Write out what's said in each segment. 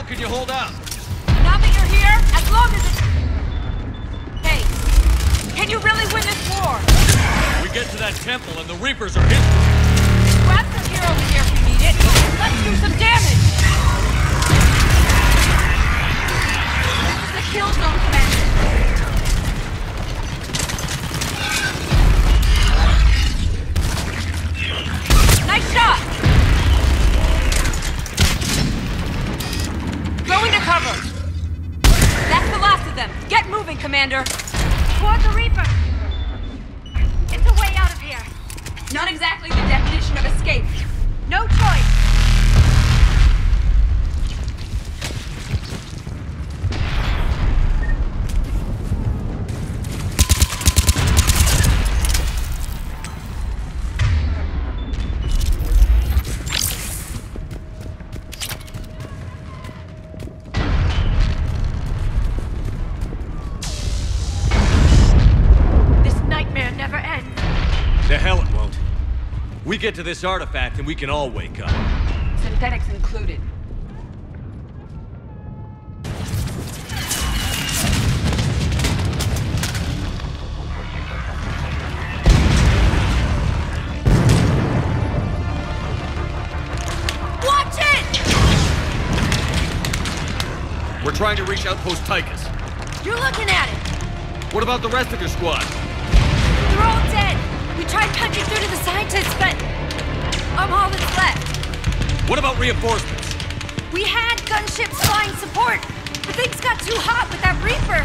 can you hold out? Now that you're here, as long as it's... Hey, can you really win this war? We get to that temple and the Reapers are history. Grab some gear over here if you need it. Let's do some damage! This is the kill zone, Commander. Nice shot! Going to cover. That's the last of them. Get moving, Commander. Toward the Reaper. It's a way out of here. Not exactly the definition of escape. No choice. The hell it won't. We get to this artifact and we can all wake up. Synthetics included. Watch it! We're trying to reach Outpost Tychus. You're looking at it! What about the rest of your squad? They're all dead! We tried punching through to the scientists, but I'm all that's left. What about reinforcements? We had gunships flying support, but things got too hot with that Reaper.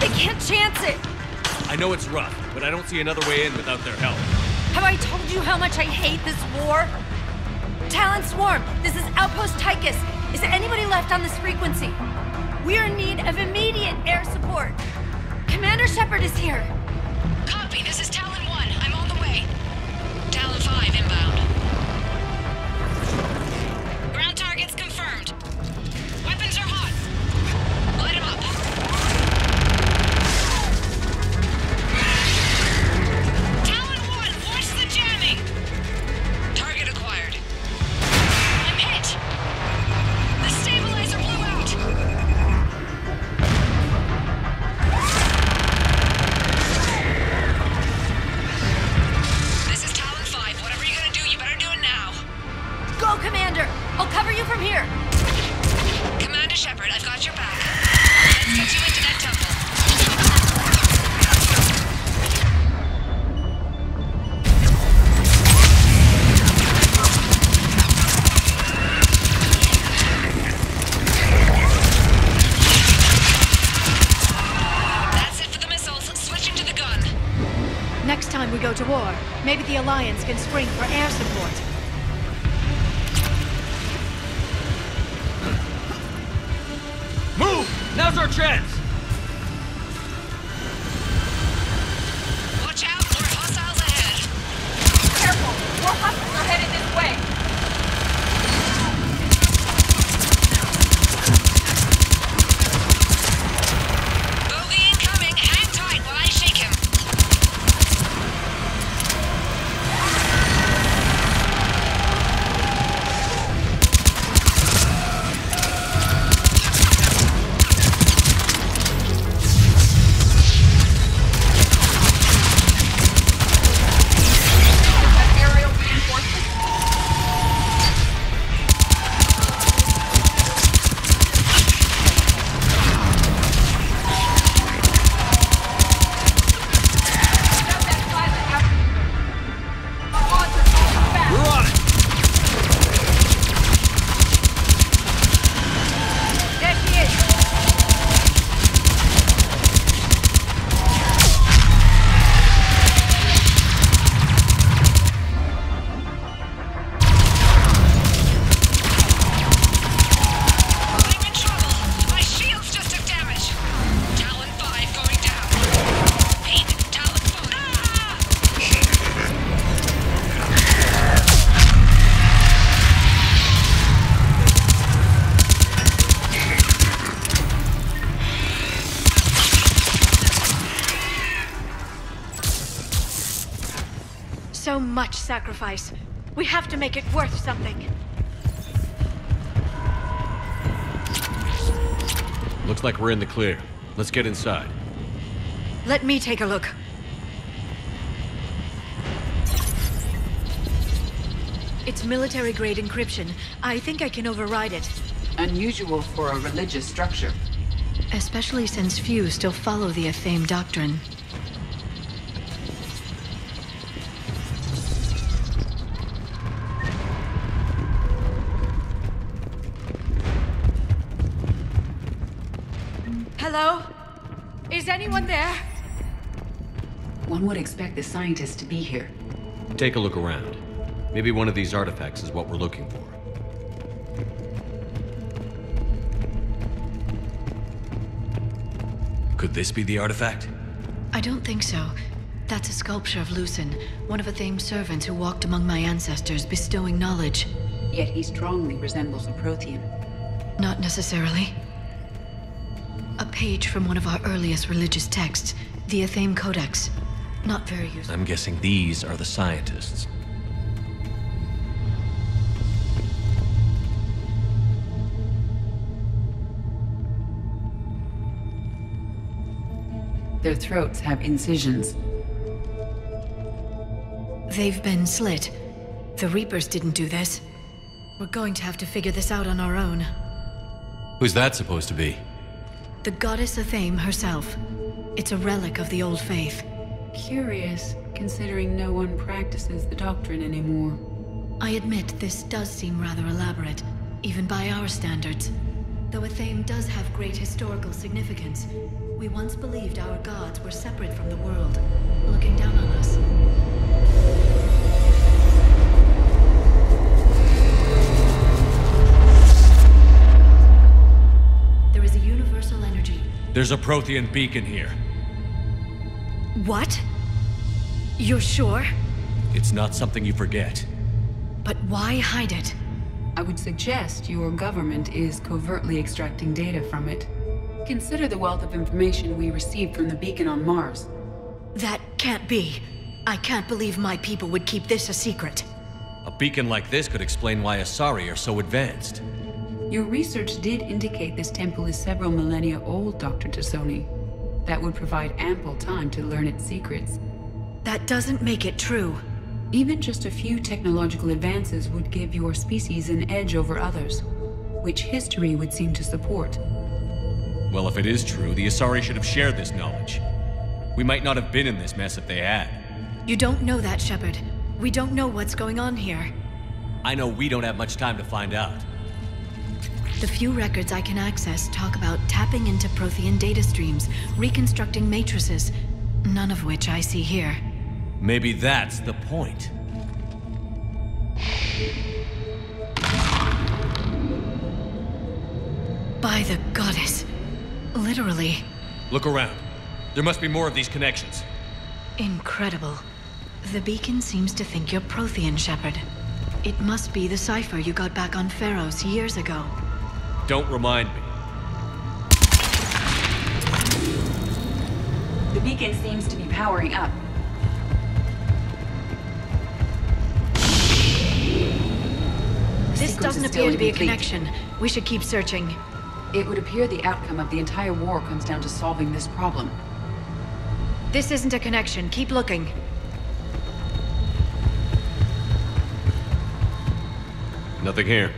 They can't chance it. I know it's rough, but I don't see another way in without their help. Have I told you how much I hate this war? Talon Swarm, this is Outpost Tychus. Is there anybody left on this frequency? We are in need of immediate air support. Commander Shepard is here. Copy, this is Talon 1. I'm on the way. Talon 5 inbound. Ground targets confirmed. Weapons are hot. Light them up. Talon 1, watch the jamming! Target acquired. I'm hit! The stabilizer blew out! This is Talon 5. Whatever you're gonna do, you better do it now. Go, Commander! I'll cover you from here. Commander Shepard, I've got your back. Let's get you into that temple. That's it for the missiles. Switching to the gun. Next time we go to war, maybe the Alliance can spring for air support. Move! Now's our chance! Watch out, more hostiles ahead. Careful! More hostiles are headed this way. Bogey incoming. Hang tight while I shake him. Aerial reinforcements. Shut that silent out. Our odds are falling fast. We're on it! There she is. I'm in trouble. My shields just took damage. Talon 5 going down. Pete, Talon 4. Ah! So much sacrifice. We have to make it worth something. Looks like we're in the clear. Let's get inside. Let me take a look. It's military-grade encryption. I think I can override it. Unusual for a religious structure. Especially since few still follow the Athame doctrine. Hello? Is anyone there? One would expect the scientists to be here. Take a look around. Maybe one of these artifacts is what we're looking for. Could this be the artifact? I don't think so. That's a sculpture of Lucen, one of Athame's servants who walked among my ancestors, bestowing knowledge. Yet he strongly resembles a Prothean. Not necessarily. A page from one of our earliest religious texts, the Athame Codex. Not very useful. I'm guessing these are the scientists. Their throats have incisions. They've been slit. The Reapers didn't do this. We're going to have to figure this out on our own. Who's that supposed to be? The goddess Athame herself. It's a relic of the old faith. Curious, considering no one practices the doctrine anymore. I admit this does seem rather elaborate, even by our standards. Though Athame does have great historical significance, we once believed our gods were separate from the world, looking down on us. There is a universal energy. There's a Prothean beacon here. What? You're sure? It's not something you forget. But why hide it? I would suggest your government is covertly extracting data from it. Consider the wealth of information we received from the beacon on Mars. That can't be. I can't believe my people would keep this a secret. A beacon like this could explain why Asari are so advanced. Your research did indicate this temple is several millennia old, Dr. Tassoni. That would provide ample time to learn its secrets. That doesn't make it true. Even just a few technological advances would give your species an edge over others, which history would seem to support. Well, if it is true, the Asari should have shared this knowledge. We might not have been in this mess if they had. You don't know that, Shepard. We don't know what's going on here. I know we don't have much time to find out. The few records I can access talk about tapping into Prothean data streams, reconstructing matrices, none of which I see here. Maybe that's the point. By the goddess. Literally. Look around. There must be more of these connections. Incredible. The beacon seems to think you're Prothean, Shepard. It must be the cipher you got back on Pharos years ago. Don't remind me. The beacon seems to be powering up. This doesn't appear to be a connection. We should keep searching. It would appear the outcome of the entire war comes down to solving this problem. This isn't a connection. Keep looking. Nothing here.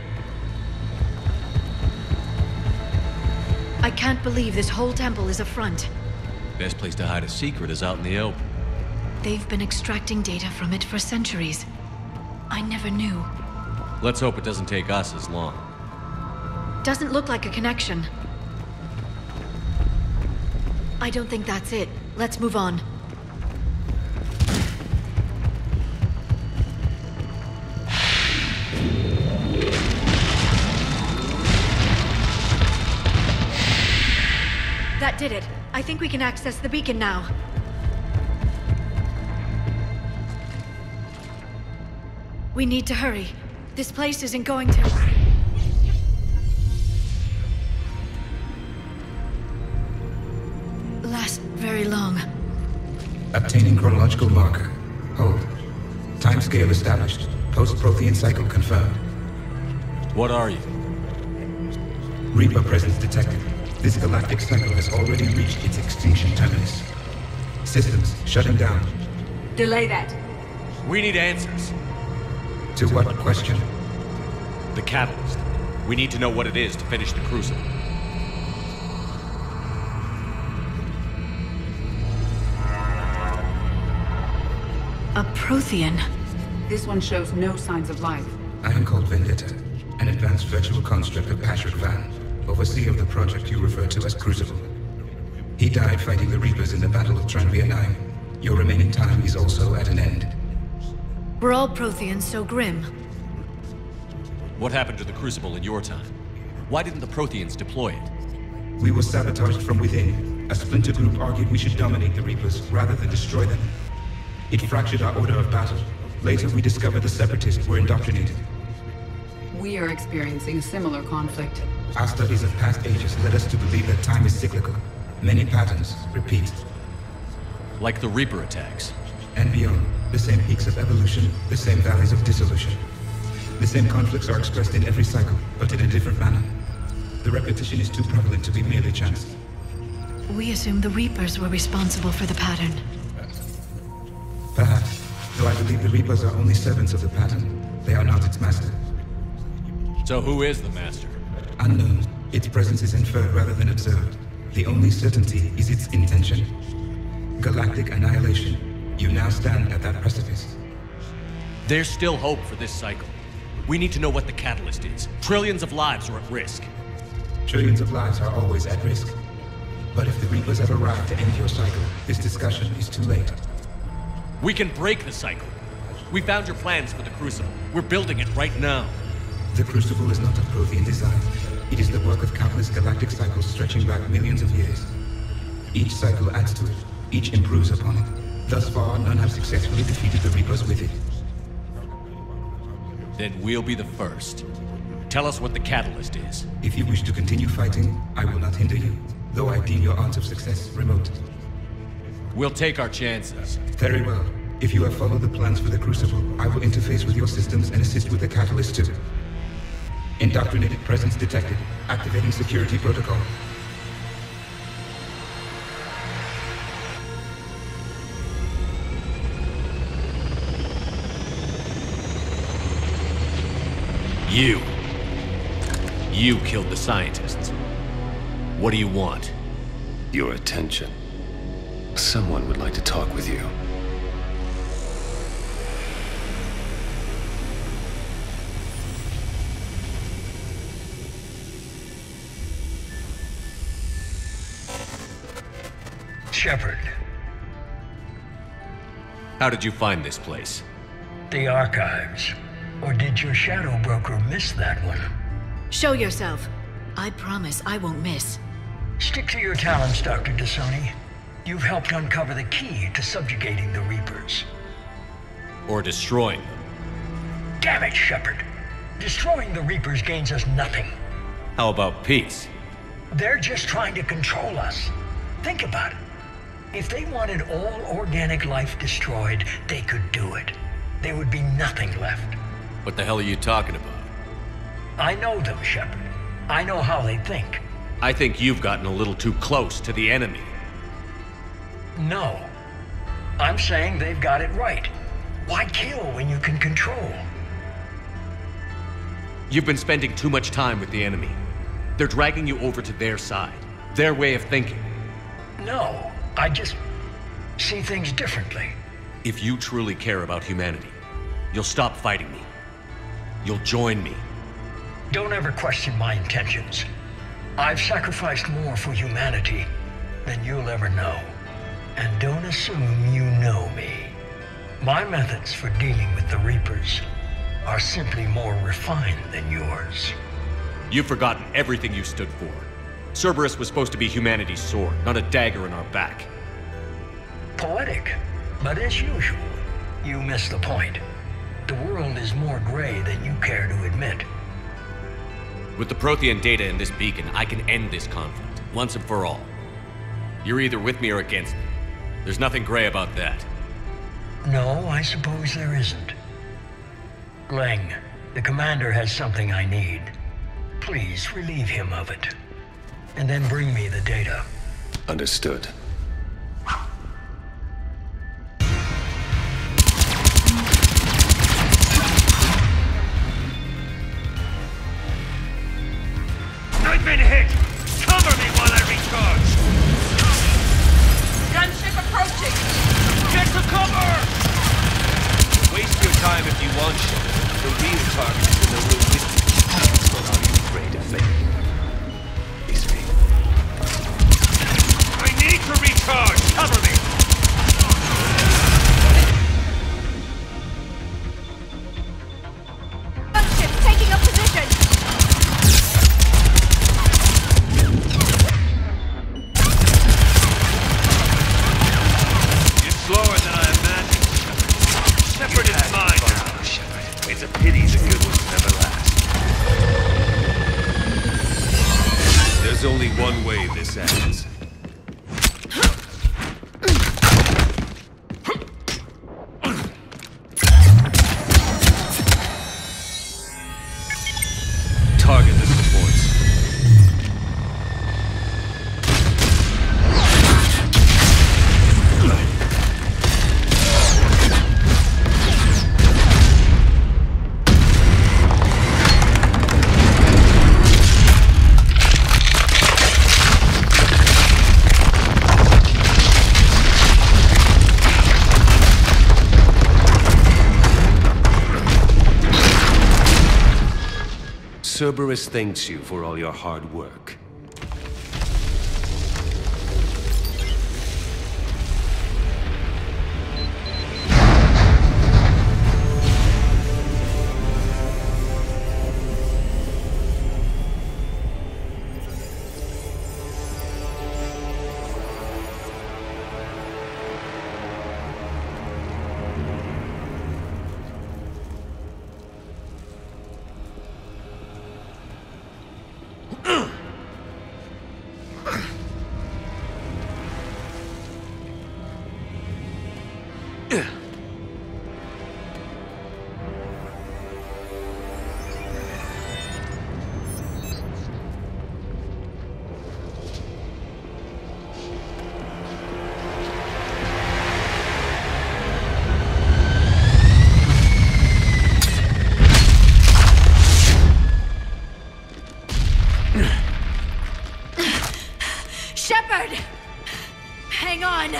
I can't believe this whole temple is a front. Best place to hide a secret is out in the open. They've been extracting data from it for centuries. I never knew. Let's hope it doesn't take us as long. Doesn't look like a connection. I don't think that's it. Let's move on. That did it. I think we can access the beacon now. We need to hurry. This place isn't going to... last very long. Obtaining chronological marker. Hold. Timescale established. Post-Prothean cycle confirmed. What are you? Reaper presence detected. This galactic cycle has already reached its extinction terminus. Systems shutting down. Delay that. We need answers. To what question? The catalyst. We need to know what it is to finish the Crucible. A Prothean. This one shows no signs of life. I am called Vendetta, an advanced virtual construct of Patrick Van, overseer of the project you refer to as Crucible. He died fighting the Reapers in the Battle of Tranvia 9. Your remaining time is also at an end. Were all Protheans so grim? What happened to the Crucible in your time? Why didn't the Protheans deploy it? We were sabotaged from within. A splinter group argued we should dominate the Reapers rather than destroy them. It fractured our order of battle. Later, we discovered the Separatists were indoctrinated. We are experiencing a similar conflict. Our studies of past ages led us to believe that time is cyclical. Many patterns repeat. Like the Reaper attacks. And beyond, the same peaks of evolution, the same valleys of dissolution. The same conflicts are expressed in every cycle, but in a different manner. The repetition is too prevalent to be merely chance. We assumed the Reapers were responsible for the pattern. Perhaps, though I believe the Reapers are only servants of the pattern. They are not its master. So who is the Master? Unknown. Its presence is inferred rather than observed. The only certainty is its intention. Galactic annihilation. You now stand at that precipice. There's still hope for this cycle. We need to know what the catalyst is. Trillions of lives are at risk. Trillions of lives are always at risk. But if the Reapers have arrived to end your cycle, this discussion is too late. We can break the cycle. We found your plans for the Crucible. We're building it right now. The Crucible is not of Prothean design. It is the work of countless galactic cycles stretching back millions of years. Each cycle adds to it. Each improves upon it. Thus far, none have successfully defeated the Reapers with it. Then we'll be the first. Tell us what the catalyst is. If you wish to continue fighting, I will not hinder you, though I deem your odds of success remote. We'll take our chances. Very well. If you have followed the plans for the Crucible, I will interface with your systems and assist with the catalyst too. Indoctrinated presence detected. Activating security protocol. You killed the scientists. What do you want? Your attention. Someone would like to talk with you. Shepard. How did you find this place? The archives. Or did your shadow broker miss that one? Show yourself. I promise I won't miss. Stick to your talents, Dr. Dasani. You've helped uncover the key to subjugating the Reapers. Or destroying them? Damn it, Shepard. Destroying the Reapers gains us nothing. How about peace? They're just trying to control us. Think about it. If they wanted all organic life destroyed, they could do it. There would be nothing left. What the hell are you talking about? I know them, Shepard. I know how they think. I think you've gotten a little too close to the enemy. No. I'm saying they've got it right. Why kill when you can control? You've been spending too much time with the enemy. They're dragging you over to their side. Their way of thinking. No, I just see things differently. If you truly care about humanity, you'll stop fighting me. You'll join me. Don't ever question my intentions. I've sacrificed more for humanity than you'll ever know. And don't assume you know me. My methods for dealing with the Reapers are simply more refined than yours. You've forgotten everything you stood for. Cerberus was supposed to be humanity's sword, not a dagger in our back. Poetic, but as usual, you miss the point. The world is more gray than you care to admit. With the Prothean data in this beacon, I can end this conflict, once and for all. You're either with me or against me. There's nothing gray about that. No, I suppose there isn't. Leng, the commander has something I need. Please relieve him of it. and then bring me the data. Understood. I've been hit! Cover me while I recharge! Gunship approaching! Get to cover! Waste your time if you want, Shepard. The real target is in the room with you. Well, are you afraid of me? Face me. I need to recharge! Cover me! Gunship taking up position! It's slower than I imagined. Shepard is mine now. Shepard. It's a pity the good ones never last. There's only one way this ends. Target the supports. Cerberus thanks you for all your hard work. Shepard! Hang on!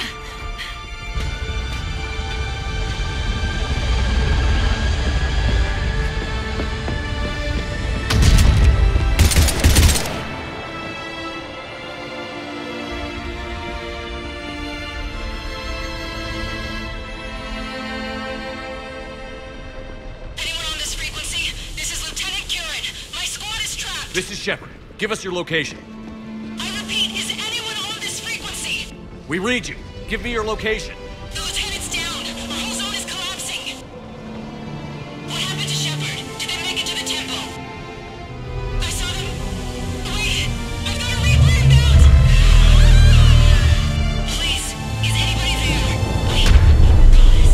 This is Shepard. Give us your location. I repeat, is anyone on this frequency? We read you. Give me your location. The lieutenant's down. Our whole zone is collapsing. What happened to Shepard? Did they make it to the temple? I saw them. Wait, I've got a Reaper inbound. Please, is anybody there? Wait, guys,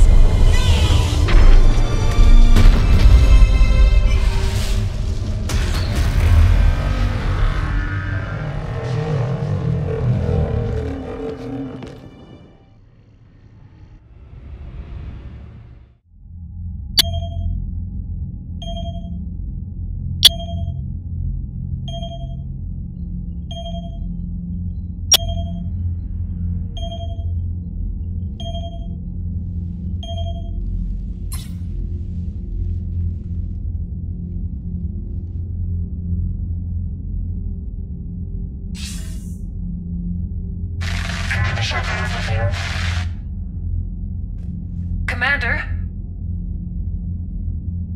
Commander?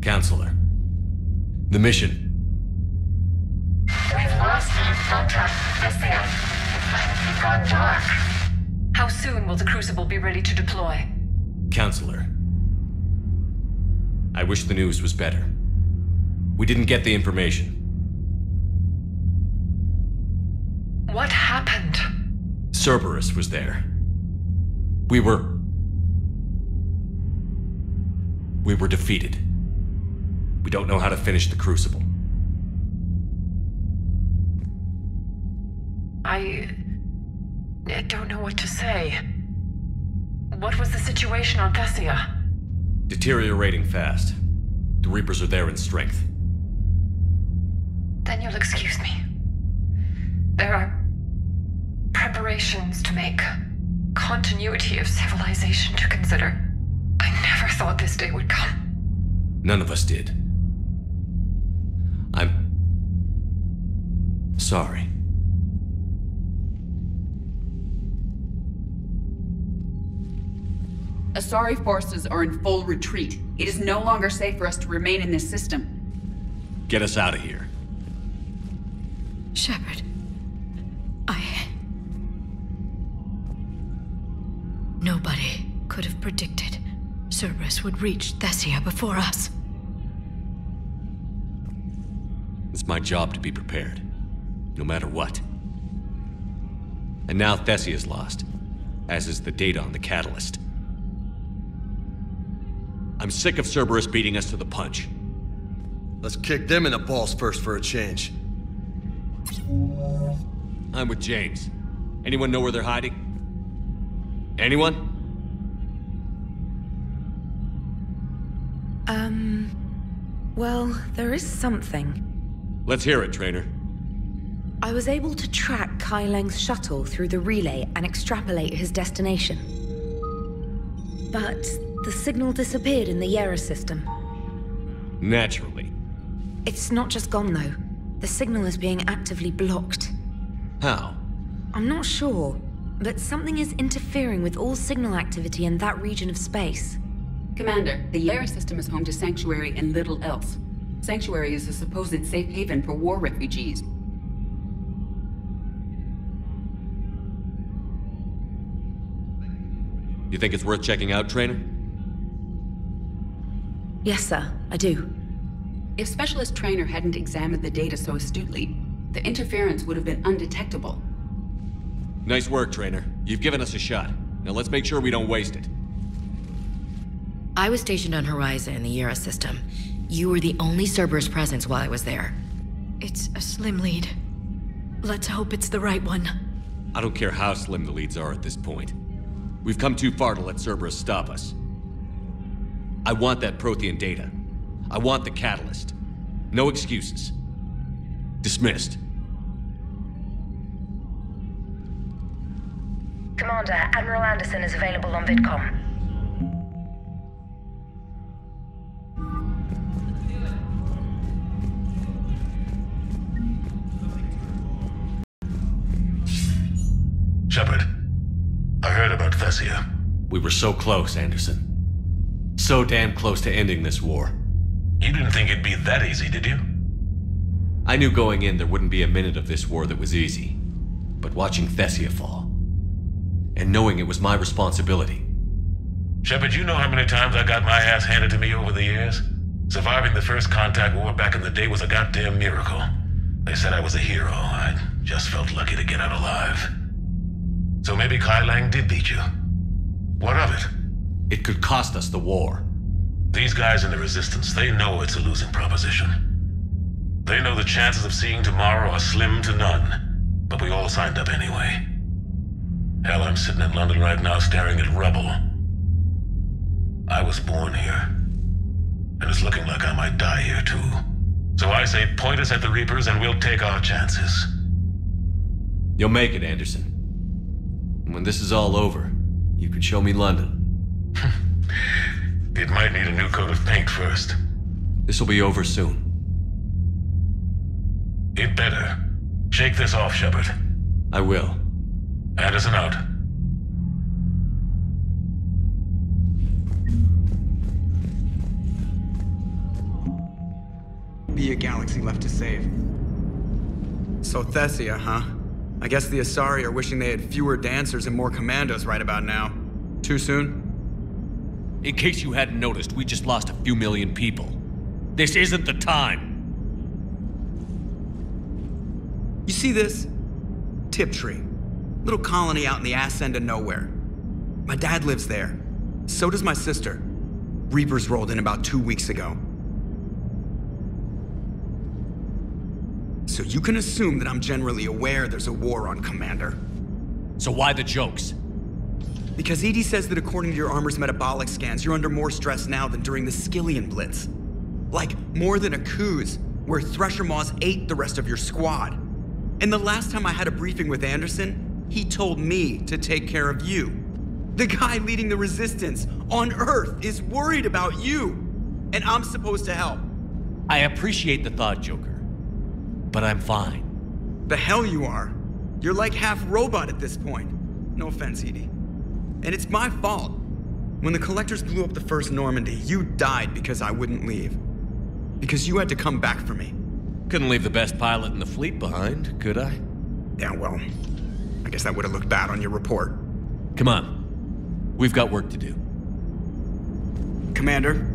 Counselor. The mission. We've lost contact with the It's gone dark. How soon will the Crucible be ready to deploy? Counselor. I wish the news was better. We didn't get the information. What happened? Cerberus was there. We were defeated. We don't know how to finish the Crucible. I don't know what to say. What was the situation on Thessia? Deteriorating fast. The Reapers are there in strength. Then you'll excuse me. There are preparations to make, continuity of civilization to consider. I never thought this day would come. None of us did. I'm sorry. Asari forces are in full retreat. It is no longer safe for us to remain in this system. Get us out of here. Shepard, Nobody could have predicted Cerberus would reach Thessia before us. It's my job to be prepared, no matter what. And now Thessia's lost, as is the data on the catalyst. I'm sick of Cerberus beating us to the punch. Let's kick them in the balls first for a change. I'm with James. Anyone know where they're hiding? Anyone? Well, there is something. Let's hear it, Trainer. I was able to track Kai Leng's shuttle through the relay and extrapolate his destination. But the signal disappeared in the Yera system. Naturally. It's not just gone, though. The signal is being actively blocked. How? I'm not sure, but something is interfering with all signal activity in that region of space. Commander, the Yera system is home to Sanctuary and little else. Sanctuary is a supposed safe haven for war refugees. You think it's worth checking out, Trainer? Yes, sir, I do. If Specialist Trainer hadn't examined the data so astutely, the interference would have been undetectable. Nice work, Trainer. You've given us a shot. Now let's make sure we don't waste it. I was stationed on Horizon in the Yera system. You were the only Cerberus presence while I was there. It's a slim lead. Let's hope it's the right one. I don't care how slim the leads are at this point. We've come too far to let Cerberus stop us. I want that Prothean data. I want the catalyst. No excuses. Dismissed. Commander, Admiral Anderson is available on VidCom. Shepard, I heard about Thessia. We were so close, Anderson. So damn close to ending this war. You didn't think it'd be that easy, did you? I knew going in there wouldn't be a minute of this war that was easy. But watching Thessia fall, and knowing it was my responsibility. Shepard, you know how many times I got my ass handed to me over the years? Surviving the first contact war back in the day was a goddamn miracle. They said I was a hero. I just felt lucky to get out alive. So maybe Kai Lang did beat you. What of it? It could cost us the war. These guys in the Resistance, they know it's a losing proposition. They know the chances of seeing tomorrow are slim to none. But we all signed up anyway. Hell, I'm sitting in London right now staring at rubble. I was born here. And it's looking like I might die here too. So I say point us at the Reapers and we'll take our chances. You'll make it, Anderson. And when this is all over, you can show me London. It might need a new coat of paint first. This'll be over soon. It better. Shake this off, Shepard. I will. Anderson out. Be a galaxy left to save. So Thessia, huh? I guess the Asari are wishing they had fewer dancers and more commandos right about now. Too soon? In case you hadn't noticed, we just lost a few million people. This isn't the time. You see this? Tiptree. Little colony out in the ass end of nowhere. My dad lives there. So does my sister. Reapers rolled in about 2 weeks ago. So you can assume that I'm generally aware there's a war on, Commander. So why the jokes? Because EDI says that according to your armor's metabolic scans, you're under more stress now than during the Skillian Blitz. Like, more than a Kuz, where Thresher Maws ate the rest of your squad. And the last time I had a briefing with Anderson, he told me to take care of you. The guy leading the resistance on Earth is worried about you, and I'm supposed to help. I appreciate the thought, Joker, but I'm fine. The hell you are. You're like half robot at this point. No offense, EDI. And it's my fault. When the Collectors blew up the first Normandy, you died because I wouldn't leave. Because you had to come back for me. Couldn't leave the best pilot in the fleet behind, could I? Yeah, well, I guess that would have looked bad on your report. Come on. We've got work to do. Commander?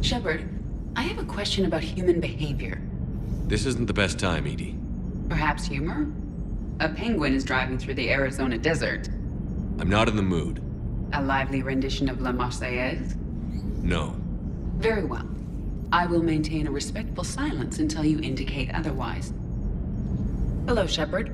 Shepard, I have a question about human behavior. This isn't the best time, EDI. Perhaps humor? A penguin is driving through the Arizona desert. I'm not in the mood. A lively rendition of La Marseillaise? No. Very well. I will maintain a respectful silence until you indicate otherwise. Hello, Shepard.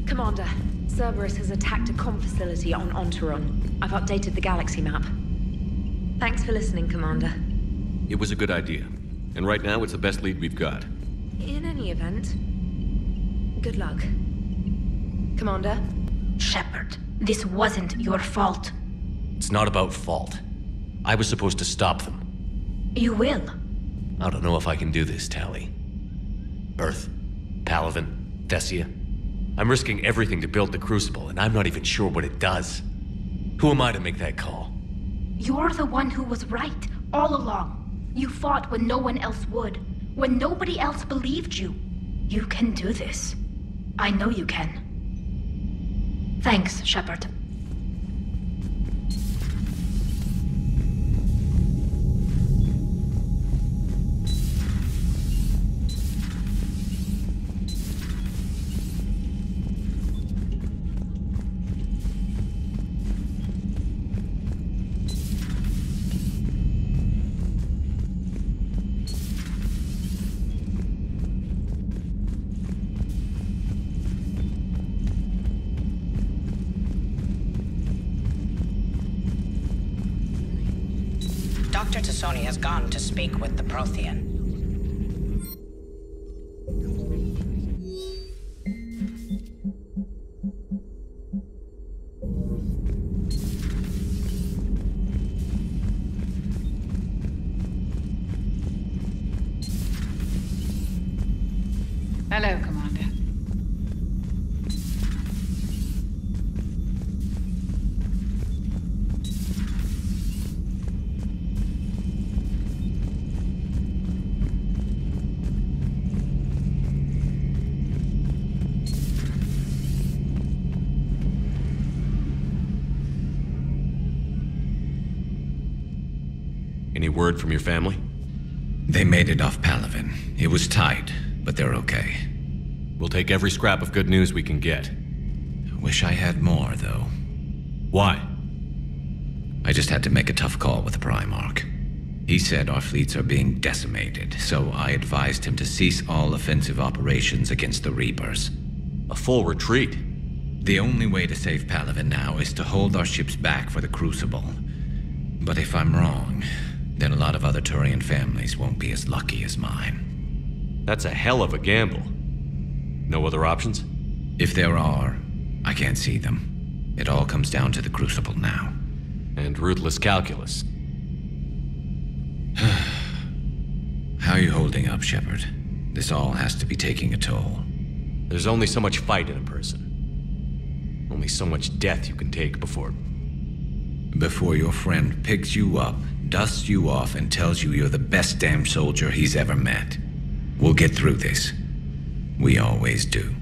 Commander, Cerberus has attacked a comm facility on Ontaron. I've updated the galaxy map. Thanks for listening, Commander. It was a good idea. And right now, it's the best lead we've got. In any event, good luck. Commander? Shepard, this wasn't your fault. It's not about fault. I was supposed to stop them. You will. I don't know if I can do this, Tali. Earth, Palaven, Thessia. I'm risking everything to build the Crucible, and I'm not even sure what it does. Who am I to make that call? You're the one who was right, all along. You fought when no one else would, when nobody else believed you. You can do this. I know you can. Thanks, Shepard. Dr. Tassoni has gone to speak with the Prothean. Hello, Commander. Any word from your family? They made it off Palaven. It was tight, but they're okay. We'll take every scrap of good news we can get. Wish I had more, though. Why? I just had to make a tough call with the Primarch. He said our fleets are being decimated, so I advised him to cease all offensive operations against the Reapers. A full retreat? The only way to save Palaven now is to hold our ships back for the Crucible. But if I'm wrong, then a lot of other Turian families won't be as lucky as mine. That's a hell of a gamble. No other options? If there are, I can't see them. It all comes down to the Crucible now. And ruthless calculus. How are you holding up, Shepard? This all has to be taking a toll. There's only so much fight in a person. Only so much death you can take before your friend picks you up, dusts you off, and tells you you're the best damn soldier he's ever met. We'll get through this. We always do.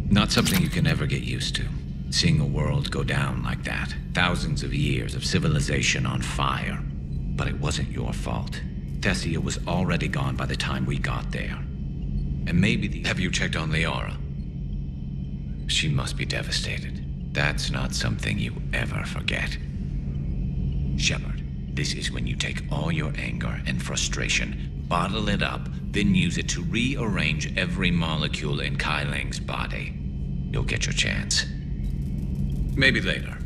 Not something you can ever get used to. Seeing a world go down like that. Thousands of years of civilization on fire. But it wasn't your fault. Thessia was already gone by the time we got there. And maybe the... Have you checked on Liara? She must be devastated. That's not something you ever forget. Shepard, this is when you take all your anger and frustration, bottle it up, then use it to rearrange every molecule in Kai Ling's body. You'll get your chance. Maybe later.